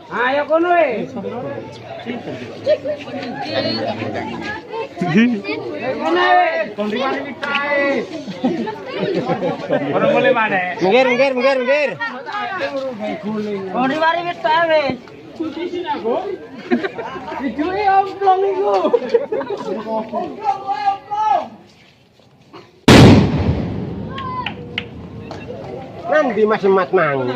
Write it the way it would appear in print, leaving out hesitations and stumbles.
Ayo kono e. Kono e. Kondimane witae. Ora boleh mana? Minggir. Kondimane witae wis. Sisi aku. Videoe omplong iku. Nanti Mas Mat mang.